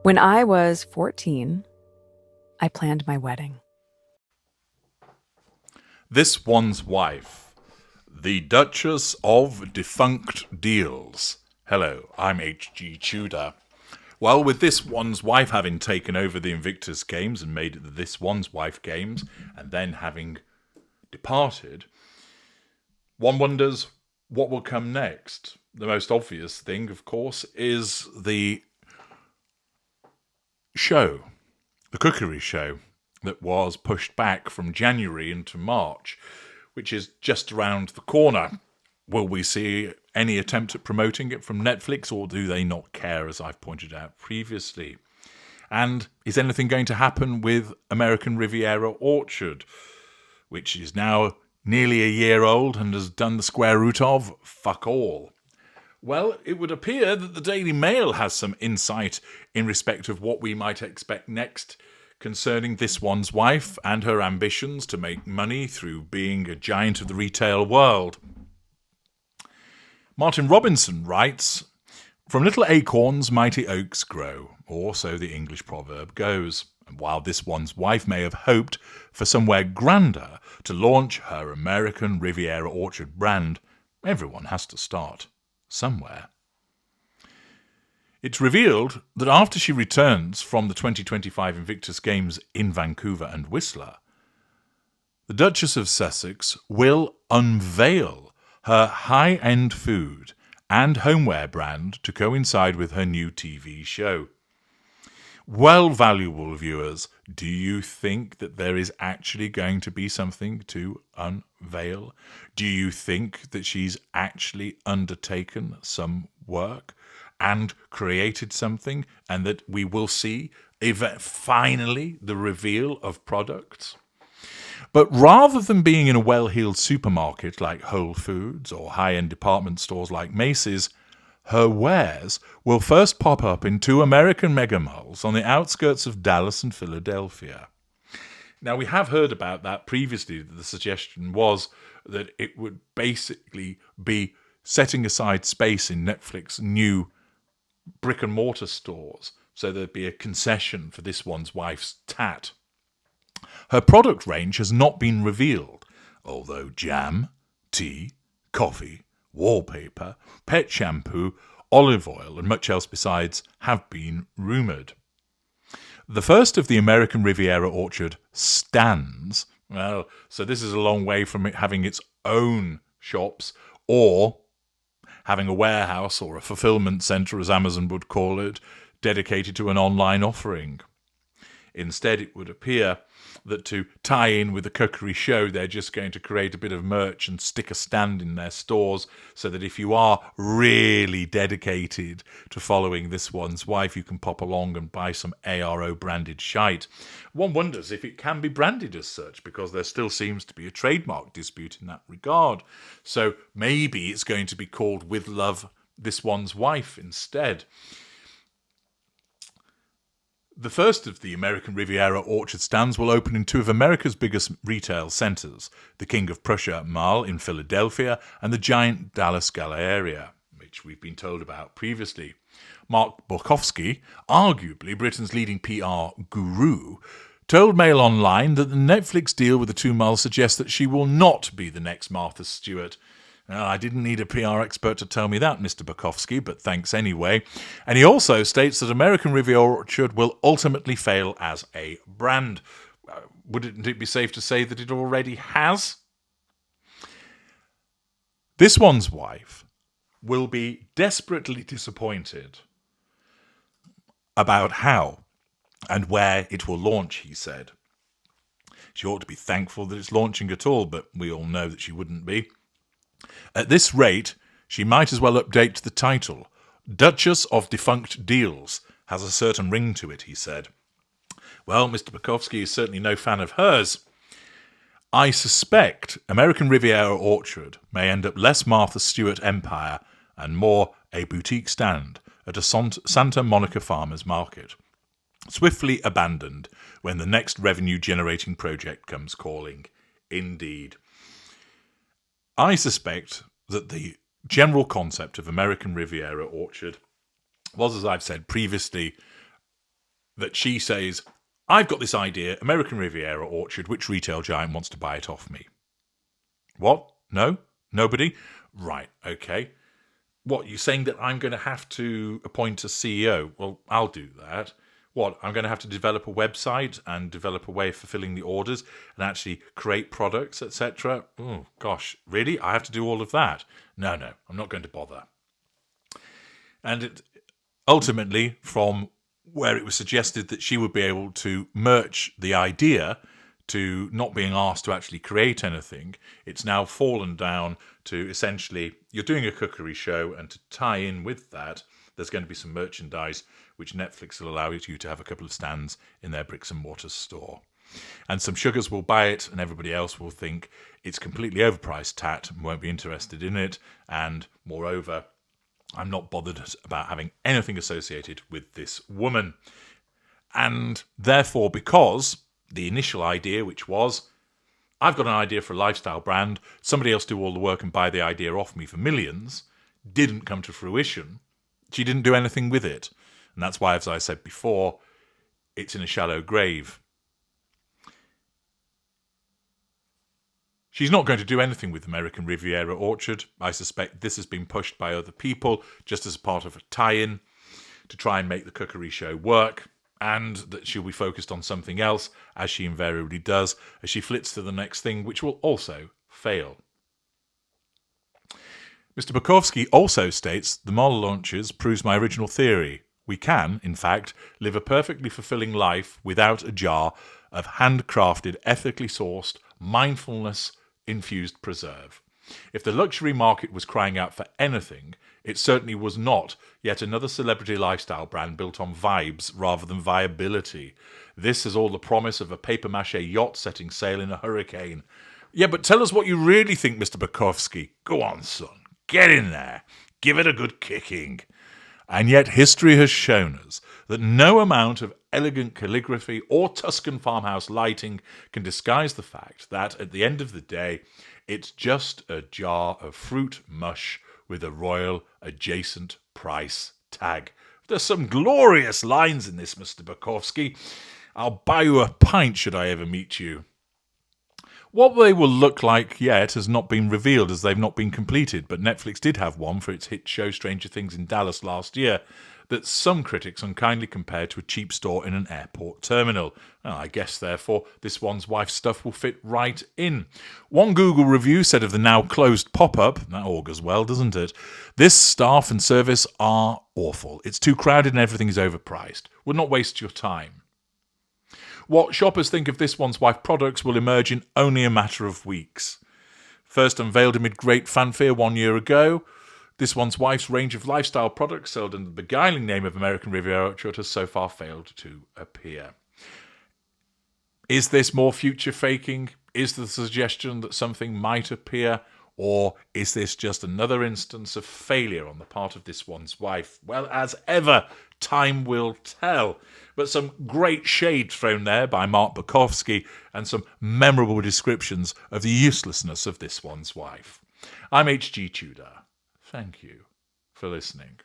When I was 14, I planned my wedding. This One's Wife, the Duchess of Defunct Deals. Hello, I'm H.G. Tudor. Well, with This One's Wife having taken over the Invictus Games and made it the This One's Wife Games, and then having departed, one wonders what will come next. The most obvious thing, of course, is the show, the cookery show, that was pushed back from January into March, which is just around the corner. Will we see any attempt at promoting it from Netflix, or do they not care, as I've pointed out previously? And is anything going to happen with American Riviera Orchard, which is now nearly a year old and has done the square root of fuck all? Well, it would appear that the Daily Mail has some insight in respect of what we might expect next concerning This One's Wife and her ambitions to make money through being a giant of the retail world. Martin Robinson writes, "From little acorns mighty oaks grow," or so the English proverb goes. And while This One's Wife may have hoped for somewhere grander to launch her American Riviera Orchard brand, everyone has to start somewhere. It's revealed that after she returns from the 2025 Invictus Games in Vancouver and Whistler, the Duchess of Sussex will unveil her high-end food and homeware brand to coincide with her new TV show. Well, valuable viewers, do you think that there is actually going to be something to unveil? Do you think that she's actually undertaken some work and created something, and that we will see finally the reveal of products? But rather than being in a well-heeled supermarket like Whole Foods or high-end department stores like Macy's, her wares will first pop up in two American megamalls on the outskirts of Dallas and Philadelphia. Now, we have heard about that previously. The suggestion was that it would basically be setting aside space in Netflix's new brick-and-mortar stores, so there'd be a concession for This One's Wife's tat. Her product range has not been revealed, although jam, tea, coffee, wallpaper, pet shampoo, olive oil, and much else besides have been rumoured. The first of the American Riviera Orchard stands, well, so this is a long way from it having its own shops or having a warehouse or a fulfillment centre, as Amazon would call it, dedicated to an online offering. Instead, it would appear that to tie in with the cookery show, they're just going to create a bit of merch and stick a stand in their stores so that if you are really dedicated to following This One's Wife, you can pop along and buy some ARO branded shite. One wonders if it can be branded as such, because there still seems to be a trademark dispute in that regard. So maybe it's going to be called With Love, This One's Wife instead. The first of the American Riviera Orchard stands will open in two of America's biggest retail centres, the King of Prussia Mall in Philadelphia and the giant Dallas Galleria, which we've been told about previously. Mark Borkowski, arguably Britain's leading PR guru, told Mail Online that the Netflix deal with the two malls suggests that she will not be the next Martha Stewart. I didn't need a PR expert to tell me that, Mr. Bukowski, but thanks anyway. And he also states that American Riviera Orchard will ultimately fail as a brand. Wouldn't it be safe to say that it already has? This One's Wife will be desperately disappointed about how and where it will launch, he said. She ought to be thankful that it's launching at all, but we all know that she wouldn't be. At this rate, she might as well update the title. Duchess of Defunct Deals has a certain ring to it, he said. Well, Mr. Bukowski is certainly no fan of hers. I suspect American Riviera Orchard may end up less Martha Stewart empire and more a boutique stand at a Santa Monica farmers market, swiftly abandoned when the next revenue-generating project comes calling. Indeed. I suspect that the general concept of American Riviera Orchard was, as I've said previously, that she says, I've got this idea, American Riviera Orchard, which retail giant wants to buy it off me? What? No? Nobody? Right, okay. What, you're saying that I'm going to have to appoint a CEO? Well, I'll do that. What, I'm going to have to develop a website and develop a way of fulfilling the orders and actually create products, etc.? Oh, gosh, really? I have to do all of that? No, I'm not going to bother. And ultimately, from where it was suggested that she would be able to merge the idea to not being asked to actually create anything, it's now fallen down to essentially, you're doing a cookery show, and to tie in with that, there's going to be some merchandise which Netflix will allow you to have a couple of stands in their bricks and mortar store. And some sugars will buy it, and everybody else will think it's completely overpriced tat and won't be interested in it. And moreover, I'm not bothered about having anything associated with this woman. And therefore, because the initial idea, which was, I've got an idea for a lifestyle brand, somebody else do all the work and buy the idea off me for millions, didn't come to fruition, she didn't do anything with it. And that's why, as I said before, it's in a shallow grave. She's not going to do anything with American Riviera Orchard. I suspect this has been pushed by other people just as part of a tie-in to try and make the cookery show work, and that she'll be focused on something else, as she invariably does, as she flits to the next thing, which will also fail. Mr. Bukowski also states, the model launches proves my original theory. We can, in fact, live a perfectly fulfilling life without a jar of handcrafted, ethically sourced, mindfulness-infused preserve. If the luxury market was crying out for anything, it certainly was not yet another celebrity lifestyle brand built on vibes rather than viability. This has all the promise of a papier-mâché yacht setting sail in a hurricane. Yeah, but tell us what you really think, Mr. Bukowski. Go on, son. Get in there. Give it a good kicking. And yet history has shown us that no amount of elegant calligraphy or Tuscan farmhouse lighting can disguise the fact that, at the end of the day, it's just a jar of fruit mush with a royal adjacent price tag. There's some glorious lines in this, Mr. Bukowski. I'll buy you a pint should I ever meet you. What they will look like yet has not been revealed, as they've not been completed, but Netflix did have one for its hit show Stranger Things in Dallas last year that some critics unkindly compared to a cheap store in an airport terminal. I guess, therefore, this one's wife's stuff will fit right in. One Google review said of the now closed pop-up, that augurs well, doesn't it? This staff and service are awful. It's too crowded and everything is overpriced. Would not waste your time. What shoppers think of this one's wife products will emerge in only a matter of weeks. First unveiled amid great fanfare 1 year ago, this one's wife's range of lifestyle products sold under the beguiling name of American Riviera Orchard has so far failed to appear. Is this more future faking? Is the suggestion that something might appear? Or is this just another instance of failure on the part of this one's wife? Well, as ever, time will tell. But some great shade thrown there by Mark Bukowski and some memorable descriptions of the uselessness of this one's wife. I'm H.G. Tudor. Thank you for listening.